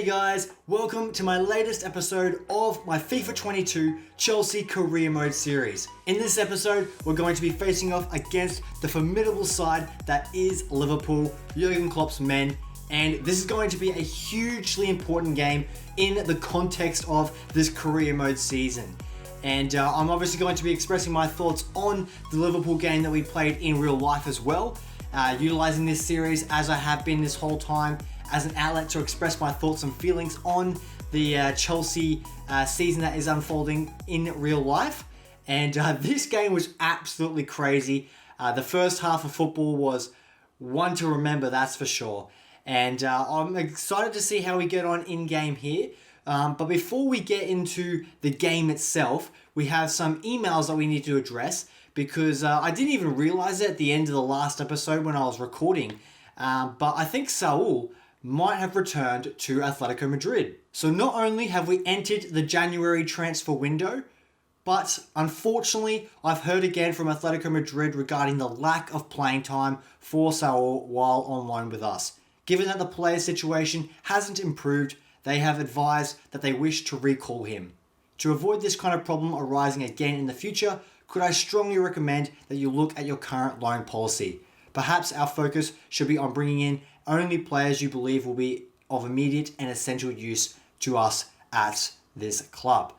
Hey guys, welcome to my latest episode of my FIFA 22 Chelsea Career Mode series. In this episode, we're going to be facing off against the formidable side that is Liverpool, Jurgen Klopp's men, and this is going to be a hugely important game in the context of this Career Mode season. And I'm obviously going to be expressing my thoughts on the Liverpool game that we played in real life as well, utilizing this series as I have been this whole time as an outlet to express my thoughts and feelings on the Chelsea season that is unfolding in real life. And this game was absolutely crazy. The first half of football was one to remember, that's for sure. And I'm excited to see how we get on in-game here. But before we get into the game itself, we have some emails that we need to address because I didn't even realize it at the end of the last episode when I was recording. But I think Saul might have returned to Atletico Madrid. So not only have we entered the January transfer window, but unfortunately, I've heard again from Atletico Madrid regarding the lack of playing time for Saul while on loan with us. Given that the player situation hasn't improved, they have advised that they wish to recall him. To avoid this kind of problem arising again in the future, could I strongly recommend that you look at your current loan policy. Perhaps our focus should be on bringing in only players you believe will be of immediate and essential use to us at this club.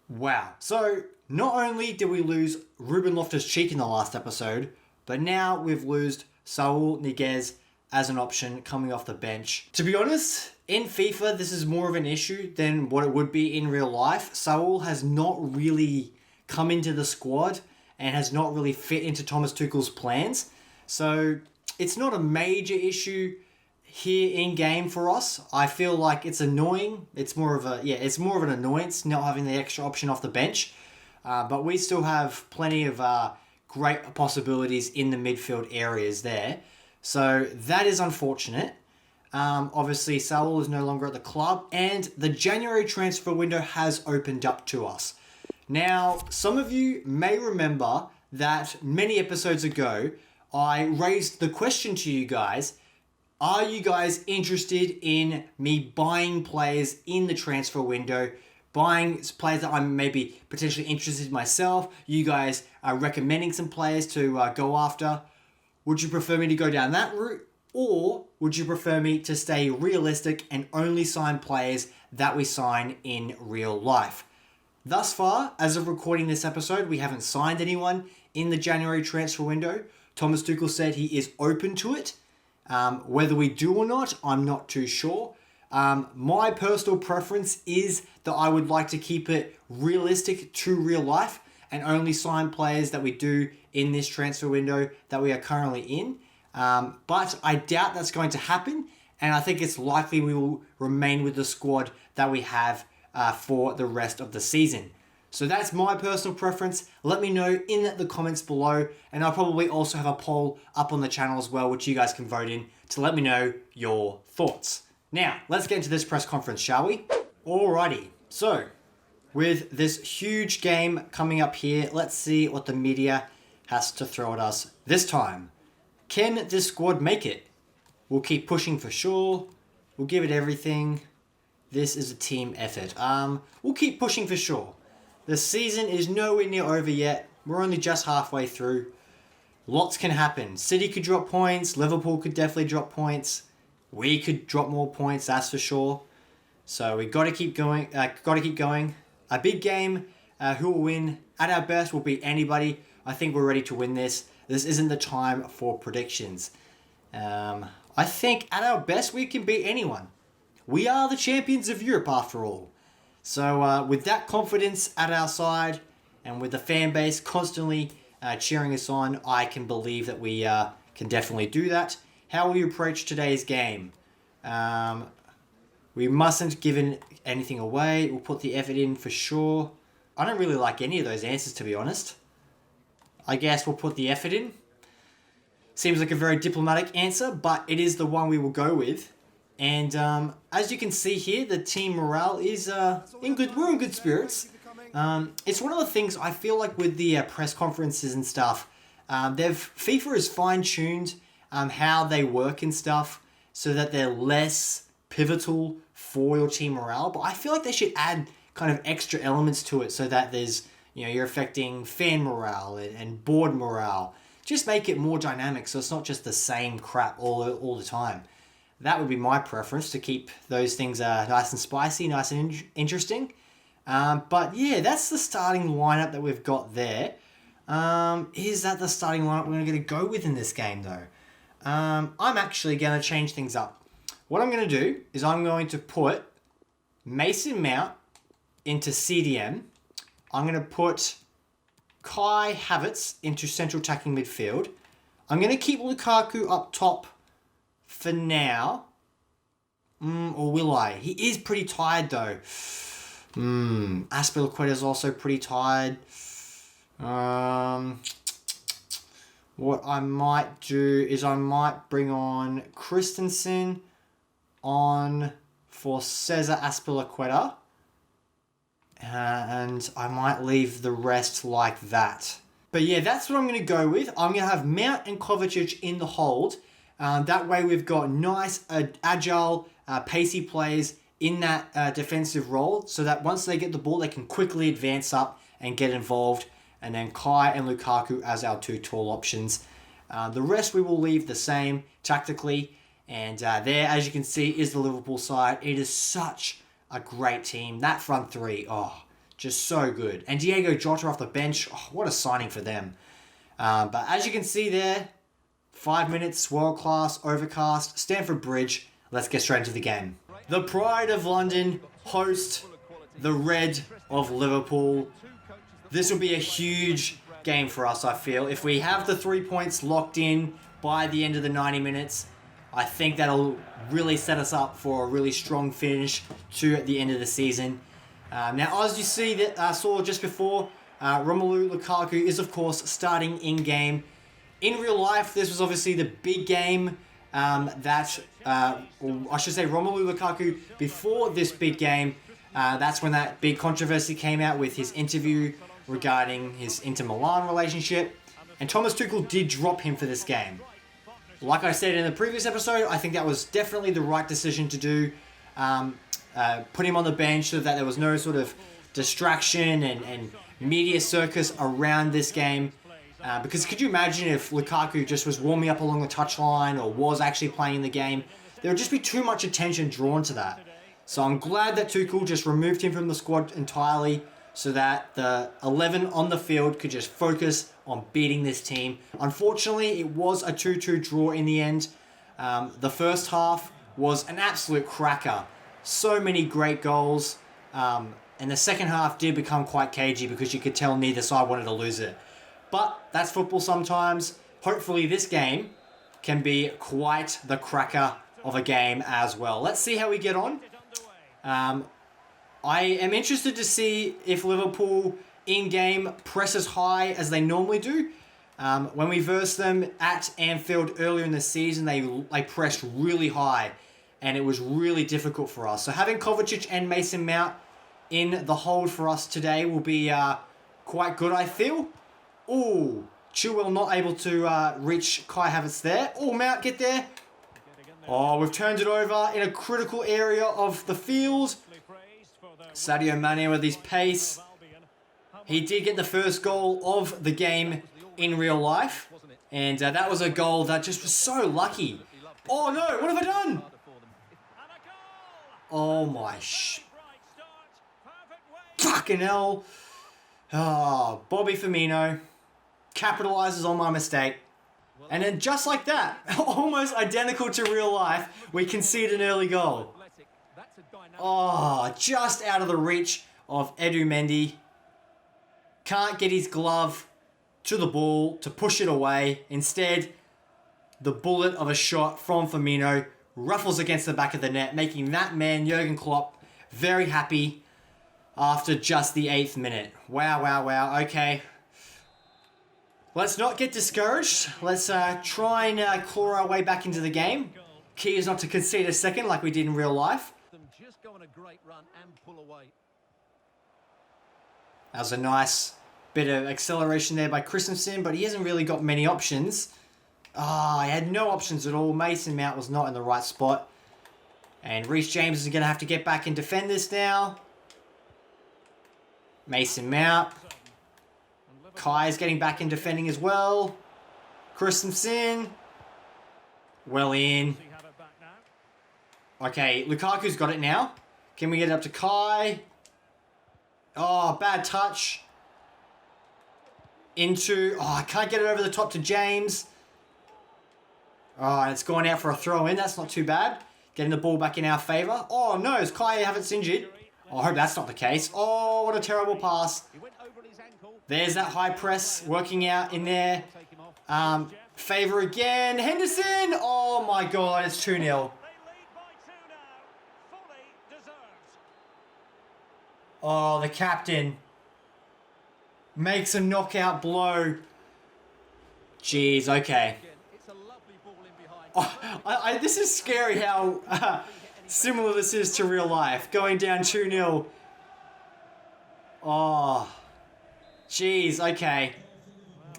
Wow. So not only did we lose Ruben Loftus-Cheek in the last episode, but now we've lost Saul Niguez as an option coming off the bench. To be honest, in FIFA, this is more of an issue than what it would be in real life. Saul has not really come into the squad and has not really fit into Thomas Tuchel's plans. So it's not a major issue here in game for us. I feel like it's annoying. It's more of an annoyance not having the extra option off the bench. But we still have plenty of great possibilities in the midfield areas there. So that is unfortunate. Obviously, Saul is no longer at the club and the January transfer window has opened up to us. Now, some of you may remember that many episodes ago, I raised the question to you guys, are you guys interested in me buying players in the transfer window, buying players that I'm maybe potentially interested in myself? You guys are recommending some players to go after. Would you prefer me to go down that route? Or would you prefer me to stay realistic and only sign players that we sign in real life? Thus far, as of recording this episode, we haven't signed anyone in the January transfer window. Thomas Tuchel said he is open to it. Whether we do or not, I'm not too sure. My personal preference is that I would like to keep it realistic to real life and only sign players that we do in this transfer window that we are currently in. But I doubt that's going to happen, and I think it's likely we will remain with the squad that we have for the rest of the season. So that's my personal preference. Let me know in the comments below, and I'll probably also have a poll up on the channel as well, which you guys can vote in to let me know your thoughts. Now, let's get into this press conference, shall we? Alrighty, so with this huge game coming up here, let's see what the media has to throw at us this time. Can this squad make it? We'll keep pushing for sure. We'll give it everything. This is a team effort. We'll keep pushing for sure. The season is nowhere near over yet. We're only just halfway through. Lots can happen. City could drop points. Liverpool could definitely drop points. We could drop more points, that's for sure. So we got to keep going. A big game. Who will win? At our best, will beat anybody. I think we're ready to win this. This isn't the time for predictions. I think at our best, we can beat anyone. We are the champions of Europe, after all. So with that confidence at our side, and with the fan base constantly cheering us on, I can believe that we can definitely do that. How will you approach today's game? We mustn't give anything away. We'll put the effort in for sure. I don't really like any of those answers, to be honest. I guess we'll put the effort in. Seems like a very diplomatic answer, but it is the one we will go with. And as you can see here, the team morale is we're in good spirits. It's one of the things I feel like with the press conferences and stuff, FIFA has fine-tuned how they work and stuff so that they're less pivotal for your team morale, but I feel like they should add kind of extra elements to it so that there's, you're affecting fan morale and board morale. Just make it more dynamic so it's not just the same crap all the time. That would be my preference, to keep those things nice and spicy, nice and interesting. But yeah, that's the starting lineup that we've got there. Is that the starting lineup we're going to go with in this game though? I'm actually going to change things up. What I'm going to do is I'm going to put Mason Mount into CDM. I'm going to put Kai Havertz into central attacking midfield. I'm going to keep Lukaku up top for now. Or will I? He is pretty tired though. Azpilicueta is also pretty tired. What I might do is I might bring on Christensen on for Cesar Azpilicueta. And I might leave the rest like that. But yeah, that's what I'm going to go with. I'm going to have Mount and Kovacic in the hold. That way we've got nice, agile, pacey players in that defensive role, so that once they get the ball, they can quickly advance up and get involved. And then Kai and Lukaku as our two tall options. The rest we will leave the same tactically. And there, as you can see, is the Liverpool side. It is such a great team. That front three, just so good. And Diego Jota off the bench, what a signing for them. But as you can see there, 5 minutes, world class, overcast, Stamford Bridge. Let's get straight into the game. The Pride of London host the Red of Liverpool. This will be a huge game for us, I feel. If we have the 3 points locked in by the end of the 90 minutes, I think that'll really set us up for a really strong finish to the end of the season. Now, as you saw just before, Romelu Lukaku is, of course, starting in-game. In real life, this was obviously the big game or I should say Romelu Lukaku, before this big game, that's when that big controversy came out with his interview regarding his Inter Milan relationship. And Thomas Tuchel did drop him for this game. Like I said in the previous episode, I think that was definitely the right decision to do. Put him on the bench so that there was no sort of distraction and media circus around this game. Because could you imagine if Lukaku just was warming up along the touchline or was actually playing the game? There would just be too much attention drawn to that. So I'm glad that Tuchel just removed him from the squad entirely so that the 11 on the field could just focus on beating this team. Unfortunately, it was a 2-2 draw in the end. The first half was an absolute cracker. So many great goals. And the second half did become quite cagey because you could tell neither side wanted to lose it. But that's football sometimes. Hopefully this game can be quite the cracker of a game as well. Let's see how we get on. I am interested to see if Liverpool in-game press as high as they normally do. When we versed them at Anfield earlier in the season, they pressed really high and it was really difficult for us. So having Kovacic and Mason Mount in the hold for us today will be quite good, I feel. Ooh, Chilwell not able to reach Kai Havertz there. Oh, Mount, get there. Oh, we've turned it over in a critical area of the field. Sadio Mane with his pace. He did get the first goal of the game in real life. And that was a goal that just was so lucky. Oh no, what have I done? Oh my fucking hell. Oh, Bobby Firmino capitalizes on my mistake. And then just like that, almost identical to real life, we concede an early goal. Oh, just out of the reach of Edu Mendy. Can't get his glove to the ball to push it away. Instead, the bullet of a shot from Firmino ruffles against the back of the net, making that man, Jurgen Klopp, very happy after just the 8th minute. Wow. Okay. Let's not get discouraged. Let's try and claw our way back into the game. Key is not to concede a second like we did in real life. That was a nice bit of acceleration there by Christensen, but he hasn't really got many options. He had no options at all. Mason Mount was not in the right spot. And Reece James is going to have to get back and defend this now. Mason Mount. Kai is getting back and defending as well. Christensen. Well in. Okay, Lukaku's got it now. Can we get it up to Kai? Oh, bad touch. Into... Oh, I can't get it over the top to James. Oh, and it's gone out for a throw-in. That's not too bad. Getting the ball back in our favour. Oh, no. Is Kai Havertz injured? Oh, I hope that's not the case. Oh, what a terrible pass. There's that high press working out in there. Favour again. Henderson. Oh, my God. It's 2-0. Oh, the captain makes a knockout blow. Jeez, okay. Oh, this is scary how similar this is to real life. Going down 2-0. Oh, jeez, okay.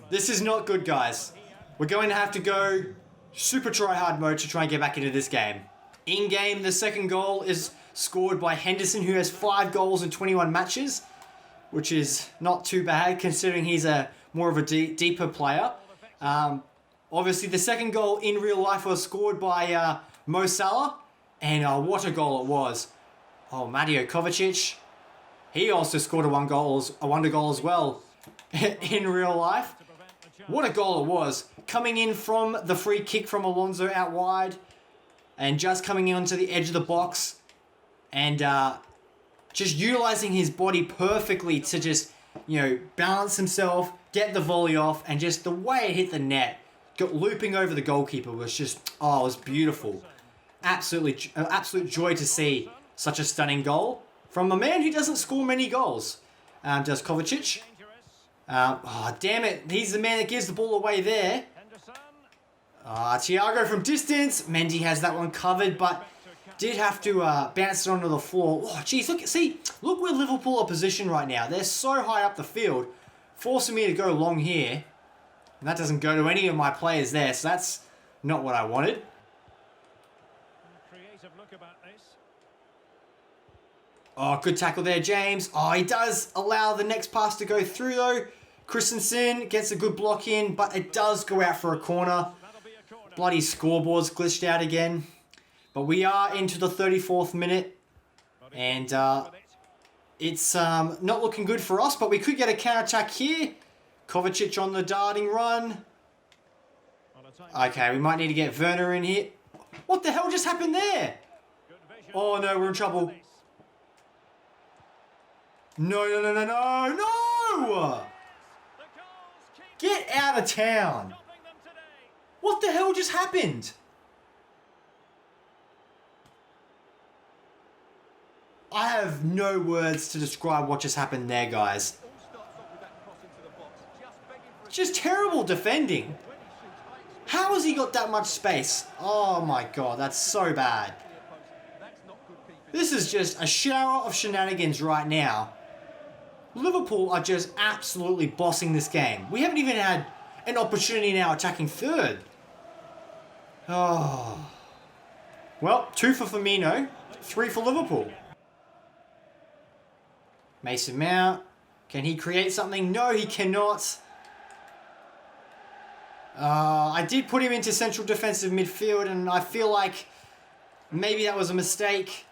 This is not good, guys. We're going to have to go super try-hard mode to try and get back into this game. In-game, the second goal is scored by Henderson, who has 5 goals in 21 matches, which is not too bad considering he's more of a deeper player. Obviously, the second goal in real life was scored by Mo Salah, and what a goal it was. Oh, Mateo Kovacic, he also scored a wonder goal as well in real life. What a goal it was. Coming in from the free kick from Alonso out wide, and just coming in onto the edge of the box, and just utilising his body perfectly to just, balance himself, get the volley off, and just the way it hit the net, looping over the goalkeeper was just, it was beautiful. Absolute joy to see such a stunning goal from a man who doesn't score many goals. Does Kovacic. Damn it. He's the man that gives the ball away there. Thiago from distance. Mendy has that one covered, but did have to bounce it onto the floor. Oh, geez, look where Liverpool are positioned right now. They're so high up the field, forcing me to go long here. And that doesn't go to any of my players there, so that's not what I wanted. Oh, good tackle there, James. Oh, he does allow the next pass to go through, though. Christensen gets a good block in, but it does go out for a corner. Bloody scoreboard's glitched out again. But we are into the 34th minute, and it's not looking good for us, but we could get a counter-attack here. Kovacic on the darting run. Okay, we might need to get Werner in here. What the hell just happened there? Oh, no, we're in trouble. No! Get out of town. What the hell just happened? I have no words to describe what just happened there, guys. Just terrible defending. How has he got that much space? Oh my God, that's so bad. This is just a shower of shenanigans right now. Liverpool are just absolutely bossing this game. We haven't even had an opportunity now attacking third. Oh. Well, 2 for Firmino, 3 for Liverpool. Mason Mount. Can he create something? No, he cannot. I did put him into central defensive midfield, and I feel like maybe that was a mistake.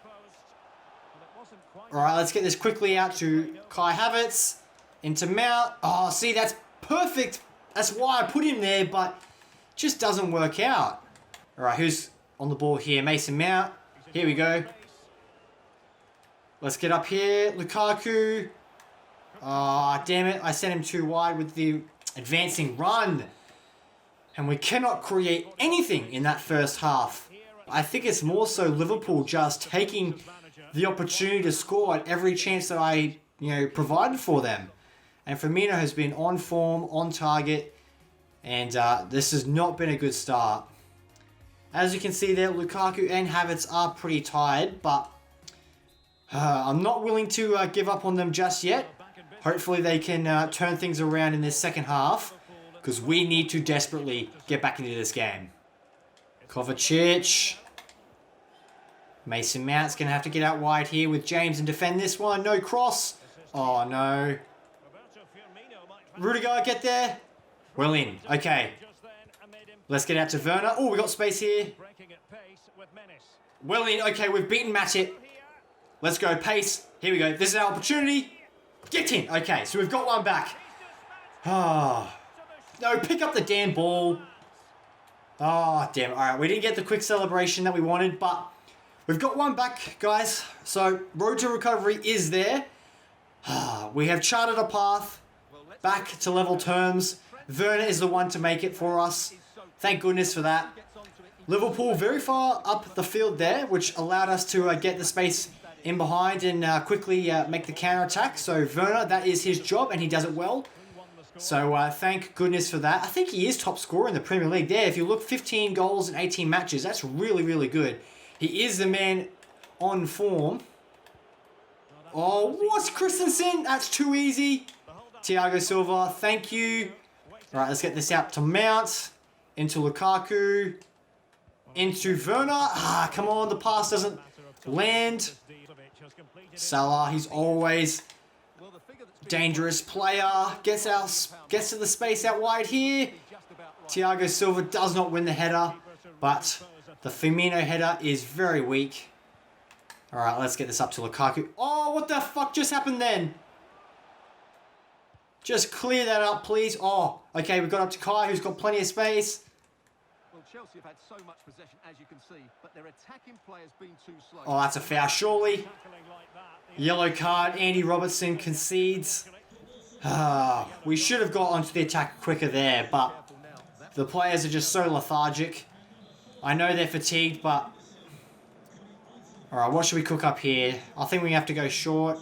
Alright, let's get this quickly out to Kai Havertz. Into Mount. Oh, see, that's perfect. That's why I put him there, but just doesn't work out. Alright, who's on the ball here? Mason Mount. Here we go. Let's get up here. Lukaku. Ah, damn it. I sent him too wide with the advancing run. And we cannot create anything in that first half. I think it's more so Liverpool just taking the opportunity to score at every chance that I, provided for them. And Firmino has been on form, on target, and this has not been a good start. As you can see there, Lukaku and Havertz are pretty tired, but I'm not willing to give up on them just yet. Hopefully they can turn things around in this second half, because we need to desperately get back into this game. Kovacic. Mason Mount's going to have to get out wide here with James and defend this one. No cross. Oh, no. Rudiger, get there. Well in. Okay. Let's get out to Werner. Oh, we got space here. Well in. Okay, we've beaten Matip. Let's go. Pace. Here we go. This is our opportunity. Get in. Okay, so we've got one back. Oh. No, pick up the damn ball. Oh, damn. All right, we didn't get the quick celebration that we wanted, but we've got one back, guys. So, road to recovery is there. We have charted a path back to level terms. Werner is the one to make it for us. Thank goodness for that. Liverpool very far up the field there, which allowed us to get the space in behind and quickly make the counter-attack. So Werner, that is his job, and he does it well. So thank goodness for that. I think he is top scorer in the Premier League there. If you look, 15 goals in 18 matches. That's really, really good. He is the man on form. Oh, what's Christensen? That's too easy. Thiago Silva, thank you. All right, let's get this out to Mount. Into Lukaku. Into Werner. Ah, come on, the pass doesn't land. Salah, he's always dangerous player. Gets to the space out wide here. Thiago Silva does not win the header, but the Firmino header is very weak. All right, let's get this up to Lukaku. Oh, what the fuck just happened then? Just clear that up, please. Oh, okay, we got up to Kai, who's got plenty of space. Well, Chelsea have had so much possession, as you can see, but their attacking players been too slow. Oh, that's a foul, surely. Yellow card, Andy Robertson concedes. We should have got onto the attack quicker there, but the players are just so lethargic. I know they're fatigued, but... Alright, what should we cook up here? I think we have to go short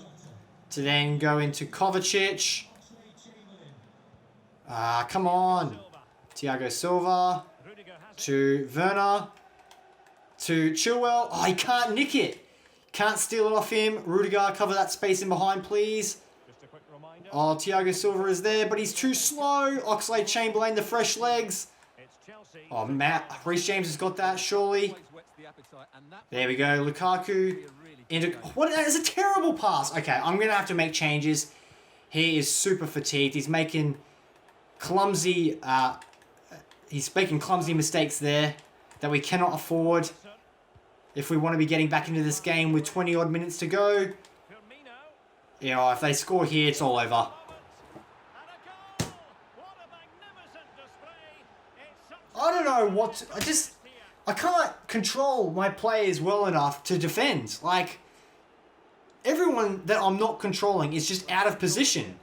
to then go into Kovacic. Come on. Thiago Silva. To Werner. To Chilwell. Oh, he can't nick it. Can't steal it off him. Rudiger, cover that space in behind, please. Oh, Thiago Silva is there, but he's too slow. Oxlade-Chamberlain, the fresh legs. Oh, Reece James has got that, surely. There we go. Lukaku. What? That is a terrible pass. Okay, I'm going to have to make changes. He is super fatigued. He's making clumsy... he's making clumsy mistakes there that we cannot afford if we want to be getting back into this game with 20-odd minutes to go. You know, if they score here, it's all over. I don't know what... I can't control my players well enough to defend. Like, everyone that I'm not controlling is just out of position.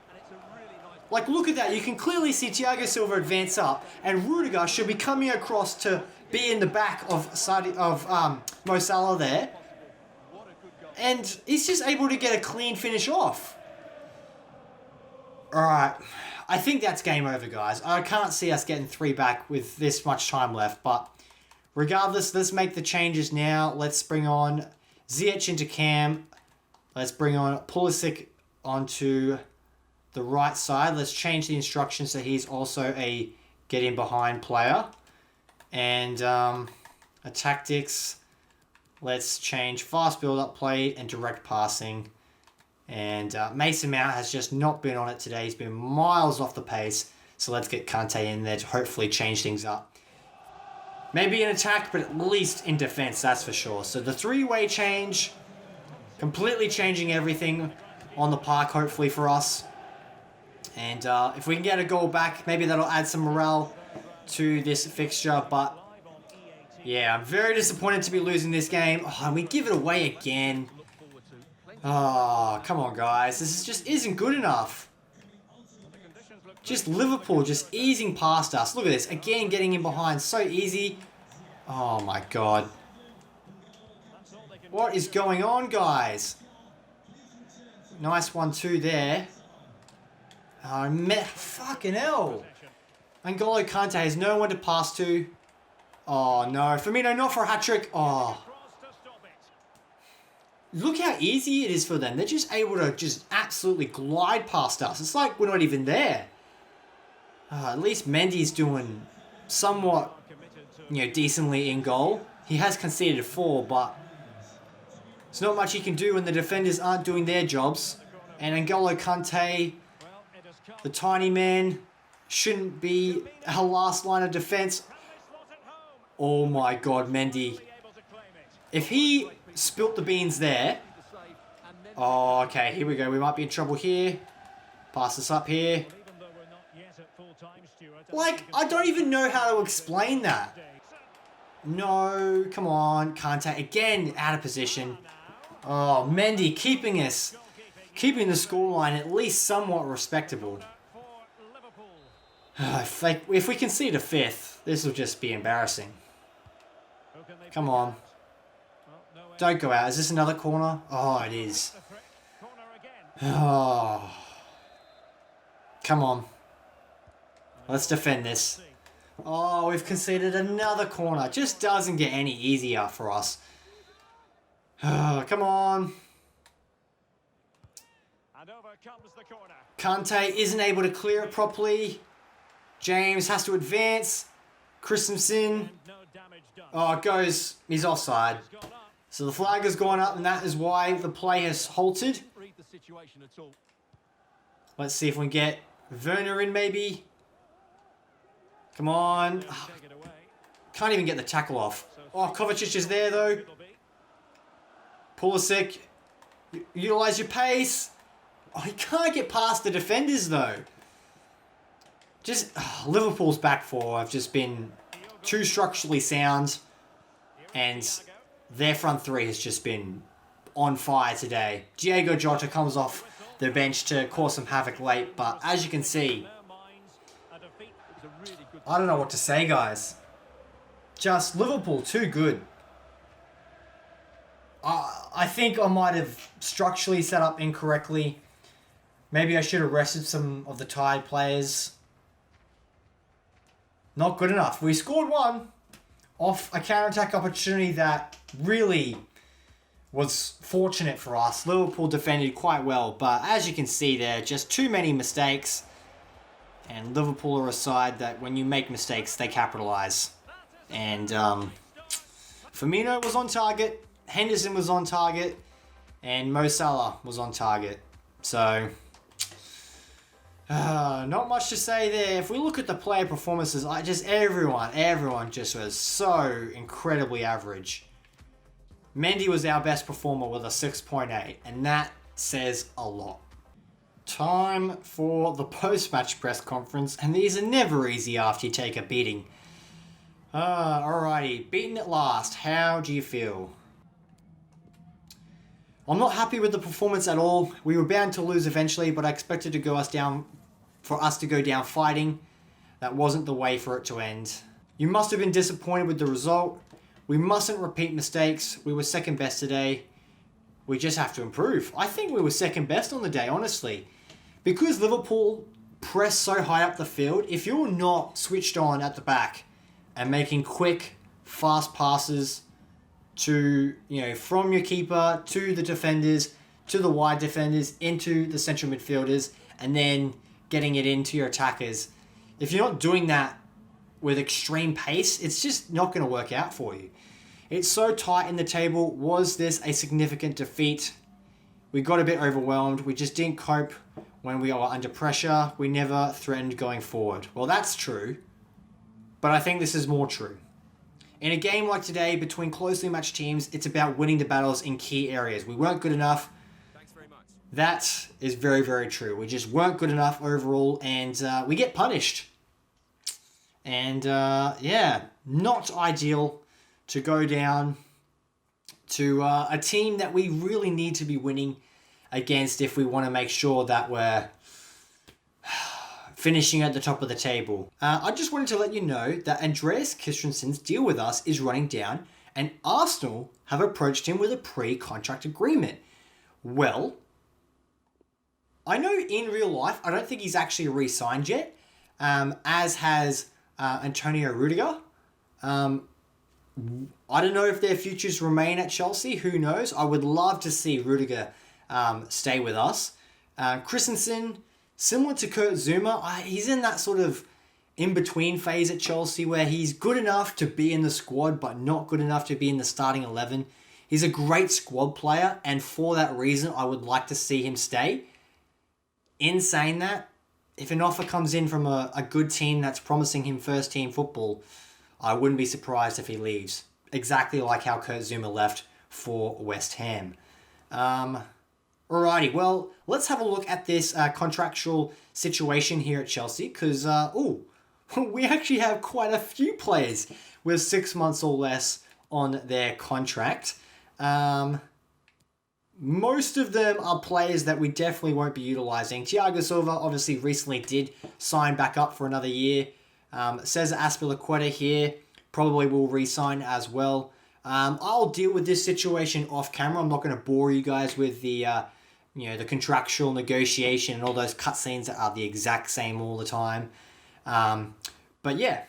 Like, look at that. You can clearly see Thiago Silva advance up, and Rudiger should be coming across to be in the back of Mo Salah there. And he's just able to get a clean finish off. Alright. I think that's game over, guys. I can't see us getting 3 back with this much time left, but regardless, let's make the changes now. Let's bring on Ziyech into Cam. Let's bring on Pulisic onto the right side. Let's change the instructions so he's also a get-in-behind player. And a tactics, let's change fast build-up play and direct passing. And Mason Mount has just not been on it today. He's been miles off the pace. So let's get Kante in there to hopefully change things up. Maybe in attack, but at least in defense, that's for sure. So the 3-way change, completely changing everything on the park, hopefully for us. And if we can get a goal back, maybe that'll add some morale to this fixture. But yeah, I'm very disappointed to be losing this game. Oh, and we give it away again. Oh, come on, guys. This just isn't good enough. Just Liverpool just easing past us. Look at this. Again, getting in behind. So easy. Oh, my God. What is going on, guys? Nice 1-2 there. Oh, fucking hell. N'Golo Kante has no one to pass to. Oh, no. Firmino, not for a hat-trick. Oh. Look how easy it is for them. They're just able to just absolutely glide past us. It's like we're not even there. At least Mendy's doing somewhat, decently in goal. He has conceded 4, but There's not much he can do when the defenders aren't doing their jobs. And N'Golo Kante, the tiny man, shouldn't be our last line of defence. Oh my God, Mendy. If he spilt the beans there... Oh, okay, here we go. We might be in trouble here. Pass this up here. Like, I don't even know how to explain that. No, come on. Kante again out of position. Oh, Mendy keeping the scoreline at least somewhat respectable. If we concede a fifth, this will just be embarrassing. Come on. Don't go out. Is this another corner? Oh, it is. Oh. Come on. Let's defend this. Oh, we've conceded another corner. Just doesn't get any easier for us. Oh, come on. Kante isn't able to clear it properly. James has to advance. Christensen. Oh, it goes. He's offside. So the flag has gone up, and that is why the play has halted. Let's see if we can get Werner in, maybe. Come on. Oh, can't even get the tackle off. Oh, Kovacic is there, though. Pulisic. Utilise your pace. Oh, he can't get past the defenders, though. Liverpool's back four have just been too structurally sound. And their front three has just been on fire today. Diego Jota comes off the bench to cause some havoc late. But as you can see, I don't know what to say, guys. Just Liverpool, too good. I think I might have structurally set up incorrectly. Maybe I should have rested some of the tired players. Not good enough. We scored one off a counter-attack opportunity that really was fortunate for us. Liverpool defended quite well, but as you can see there, just too many mistakes. And Liverpool are a side that when you make mistakes, they capitalise. And Firmino was on target, Henderson was on target, and Mo Salah was on target. So, not much to say there. If we look at the player performances, everyone just was so incredibly average. Mendy was our best performer with a 6.8, and that says a lot. Time for the post-match press conference, and these are never easy after you take a beating. Alrighty, beaten at last. How do you feel? I'm not happy with the performance at all. We were bound to lose eventually, but I expected for us to go down fighting. That wasn't the way for it to end. You must have been disappointed with the result. We mustn't repeat mistakes. We were second best today. We just have to improve. I think we were second best on the day, honestly. Because Liverpool pressed so high up the field, if you're not switched on at the back and making quick, fast passes to, from your keeper to the defenders, to the wide defenders, into the central midfielders, and then getting it into your attackers. If you're not doing that with extreme pace, it's just not going to work out for you. It's so tight in the table. Was this a significant defeat? We got a bit overwhelmed. We just didn't cope when we were under pressure. We never threatened going forward. Well, that's true, but I think this is more true. In a game like today, between closely matched teams, it's about winning the battles in key areas. We weren't good enough. Thanks very much. That is very, very true. We just weren't good enough overall, and we get punished. And not ideal to go down to a team that we really need to be winning against if we want to make sure that we're finishing at the top of the table. I just wanted to let you know that Andreas Christensen's deal with us is running down, and Arsenal have approached him with a pre-contract agreement. Well, I know in real life, I don't think he's actually re-signed yet, as has Antonio Rudiger. I don't know if their futures remain at Chelsea. Who knows? I would love to see Rudiger stay with us. Christensen, similar to Kurt Zuma, he's in that sort of in-between phase at Chelsea where he's good enough to be in the squad but not good enough to be in the starting 11. He's a great squad player, and for that reason, I would like to see him stay. In saying that, if an offer comes in from a good team that's promising him first team football, I wouldn't be surprised if he leaves. Exactly like how Kurt Zouma left for West Ham. Alrighty, well, let's have a look at this contractual situation here at Chelsea, because, we actually have quite a few players with 6 months or less on their contract. Most of them are players that we definitely won't be utilising. Thiago Silva obviously recently did sign back up for another year. Cesar Azpilicueta here probably will re-sign as well. I'll deal with this situation off camera. I'm not going to bore you guys with the the contractual negotiation and all those cutscenes that are the exact same all the time. But yeah.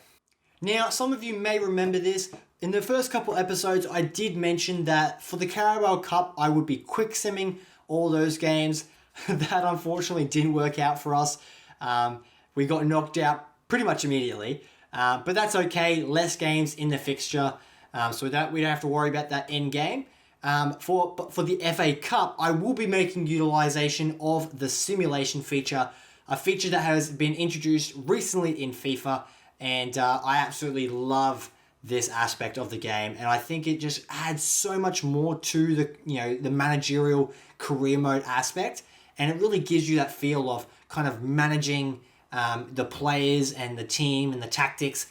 Now, some of you may remember this. In the first couple episodes, I did mention that for the Carabao Cup, I would be quick simming all those games. That unfortunately didn't work out for us. We got knocked out pretty much immediately. But that's okay. Less games in the fixture. So that we don't have to worry about that end game. For the FA Cup, I will be making utilization of the simulation feature. A feature that has been introduced recently in FIFA. And I absolutely love this aspect of the game, and I think it just adds so much more to the managerial career mode aspect, and it really gives you that feel of kind of managing the players and the team and the tactics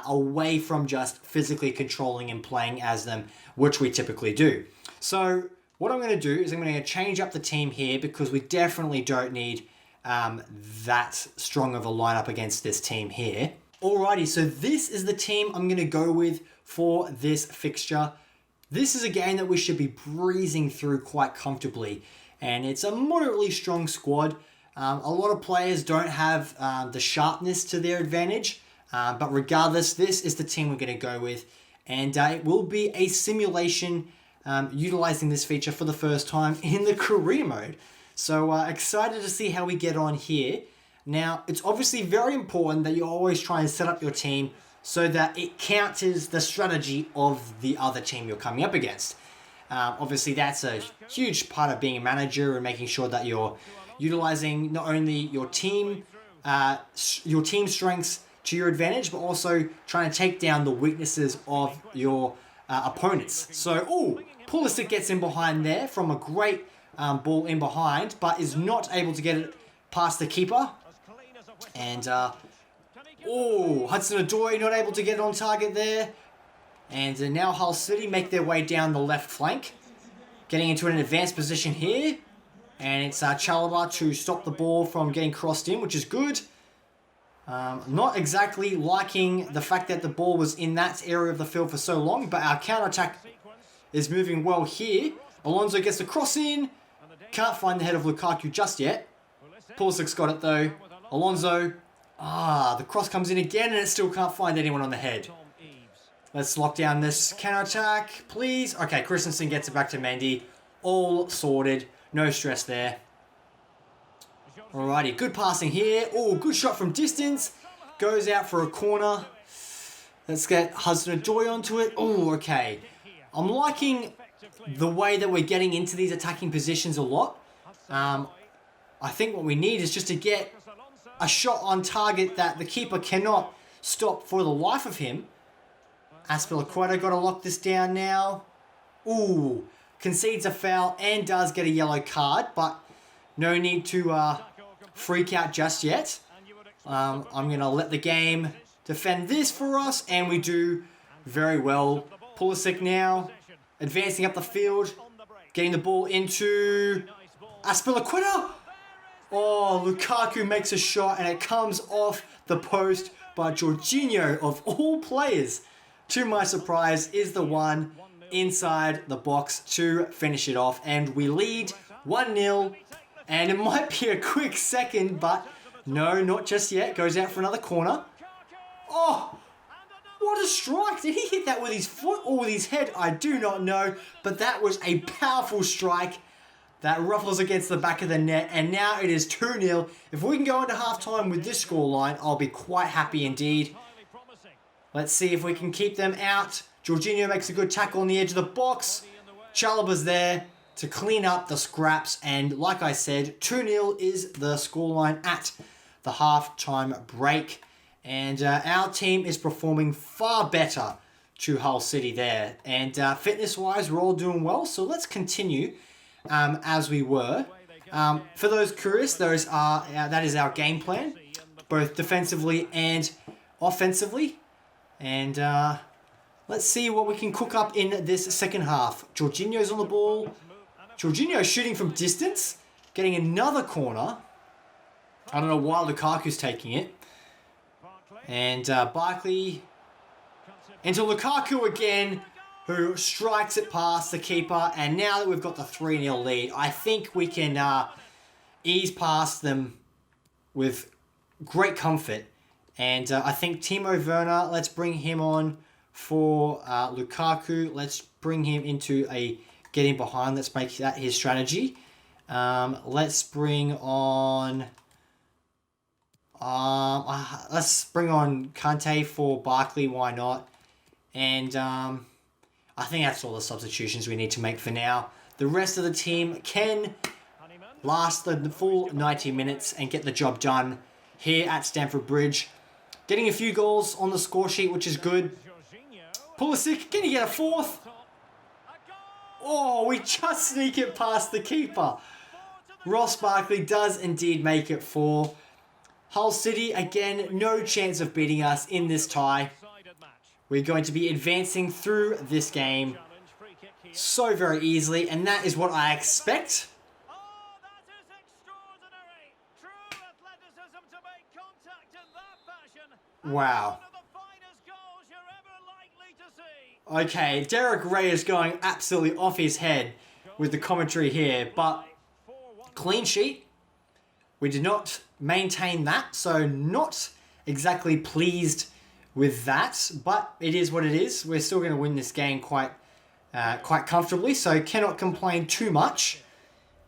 away from just physically controlling and playing as them, which we typically do. So what I'm going to do is I'm going to change up the team here, because we definitely don't need that strong of a lineup against this team here. Alrighty, so this is the team I'm going to go with for this fixture. This is a game that we should be breezing through quite comfortably, and it's a moderately strong squad. A lot of players don't have the sharpness to their advantage, but regardless, this is the team we're going to go with, and it will be a simulation utilizing this feature for the first time in the career mode. So excited to see how we get on here. Now, it's obviously very important that you always try and set up your team so that it counters the strategy of the other team you're coming up against. Obviously, that's a huge part of being a manager and making sure that you're utilizing not only your team strengths to your advantage, but also trying to take down the weaknesses of your opponents. So, Pulisic gets in behind there from a great ball in behind, but is not able to get it past the keeper. And, Hudson-Odoi not able to get on target there. And now Hull City make their way down the left flank. Getting into an advanced position here. And it's Chalobah to stop the ball from getting crossed in, which is good. Not exactly liking the fact that the ball was in that area of the field for so long, but our counter-attack is moving well here. Alonso gets the cross in. Can't find the head of Lukaku just yet. Pulisic's got it though. Alonso, the cross comes in again and it still can't find anyone on the head. Let's lock down this counter-attack, please. Okay, Christensen gets it back to Mendy. All sorted. No stress there. Alrighty, good passing here. Good shot from distance. Goes out for a corner. Let's get Hudson-Odoi onto it. Okay. I'm liking the way that we're getting into these attacking positions a lot. I think what we need is just to get a shot on target that the keeper cannot stop for the life of him. Azpilicueta got to lock this down now. Concedes a foul and does get a yellow card, but no need to freak out just yet. I'm going to let the game defend this for us, and we do very well. Pulisic now advancing up the field, getting the ball into Azpilicueta. Lukaku makes a shot and it comes off the post, but Jorginho, of all players, to my surprise, is the one inside the box to finish it off. And we lead 1-0, and it might be a quick second, but no, not just yet. Goes out for another corner. What a strike! Did he hit that with his foot or with his head? I do not know, but that was a powerful strike that ruffles against the back of the net, and now it is 2-0. If we can go into halftime with this scoreline, I'll be quite happy indeed. Let's see if we can keep them out. Jorginho makes a good tackle on the edge of the box. Chalobah's there to clean up the scraps, and like I said, 2-0 is the scoreline at the half-time break. And our team is performing far better to Hull City there. And fitness-wise, we're all doing well, so let's continue as we were. For those curious, that is our game plan, both defensively and offensively. And let's see what we can cook up in this second half. Jorginho's on the ball. Jorginho shooting from distance, getting another corner. I don't know why Lukaku's taking it. And Barkley into Lukaku again, who strikes it past the keeper. And now that we've got the 3-0 lead, I think we can ease past them with great comfort. And I think Timo Werner, let's bring him on for Lukaku. Let's bring him into a getting behind. Let's make that his strategy. Let's bring on Kante for Barkley. Why not? And I think that's all the substitutions we need to make for now. The rest of the team can last the full 90 minutes and get the job done here at Stamford Bridge. Getting a few goals on the score sheet, which is good. Pulisic, can you get a fourth? Oh, we just sneak it past the keeper. Ross Barkley does indeed make it 4. Hull City, again, no chance of beating us in this tie. We're going to be advancing through this game so very easily, and that is what I expect. Wow. Okay, Derek Ray is going absolutely off his head with the commentary here, but clean sheet. We did not maintain that, so not exactly pleased with that, but it is what it is. We're still going to win this game quite comfortably, so cannot complain too much.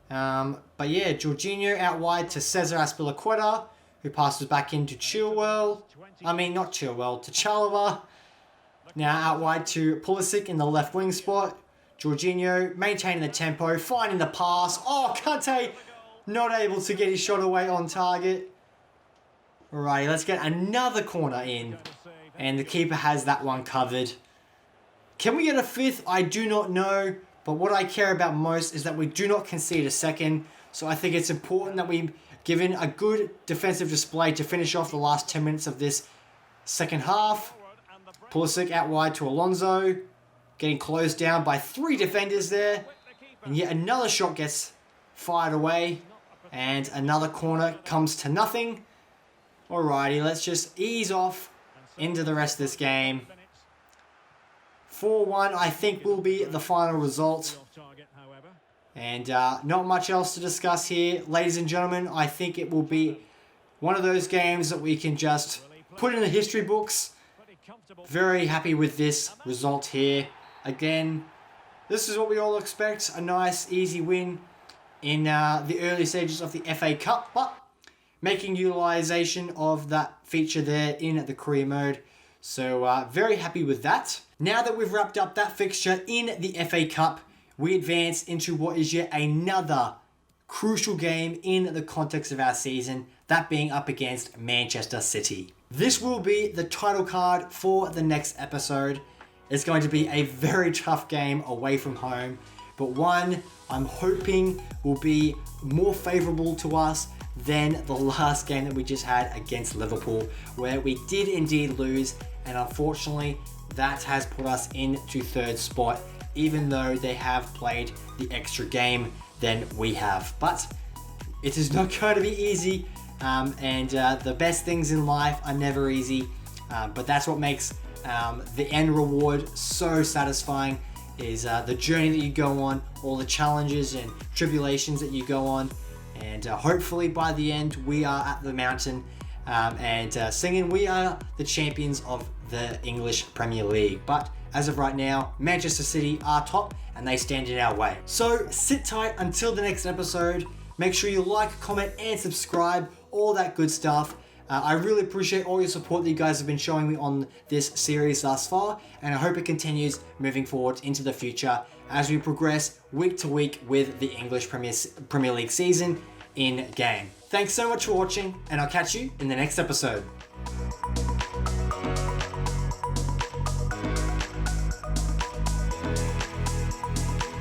But yeah, Jorginho out wide to Cesar Azpilicueta, who passes back into Chilwell. To Chalobah. Now out wide to Pulisic in the left wing spot. Jorginho maintaining the tempo, finding the pass. Oh, Kante not able to get his shot away on target. Alrighty, let's get another corner in. And the keeper has that one covered. Can we get a fifth? I do not know. But what I care about most is that we do not concede a second. So I think it's important that we give in a good defensive display to finish off the last 10 minutes of this second half. Pulisic out wide to Alonso. Getting closed down by 3 defenders there. And yet another shot gets fired away. And another corner comes to nothing. Alrighty, let's just ease off into the rest of this game. 4-1, I think, will be the final result. And not much else to discuss here. Ladies and gentlemen, I think it will be one of those games that we can just put in the history books. Very happy with this result here. Again, this is what we all expect. A nice, easy win in the early stages of the FA Cup. But making utilization of that feature there in the career mode. So very happy with that. Now that we've wrapped up that fixture in the FA Cup, we advance into what is yet another crucial game in the context of our season, that being up against Manchester City. This will be the title card for the next episode. It's going to be a very tough game away from home, but one I'm hoping will be more favourable to us than the last game that we just had against Liverpool, where we did indeed lose, and unfortunately that has put us into 3rd spot, even though they have played the extra game than we have. But it is not going to be easy, and the best things in life are never easy, but that's what makes the end reward so satisfying, is the journey that you go on, all the challenges and tribulations that you go on, and hopefully by the end we are at the mountain and singing we are the champions of the English Premier League. But as of right now, Manchester City are top and they stand in our way. So sit tight until the next episode. Make sure you like, comment and subscribe, all that good stuff. I really appreciate all your support that you guys have been showing me on this series thus far, and I hope it continues moving forward into the future as we progress week to week with the English Premier League season in game. Thanks so much for watching, and I'll catch you in the next episode.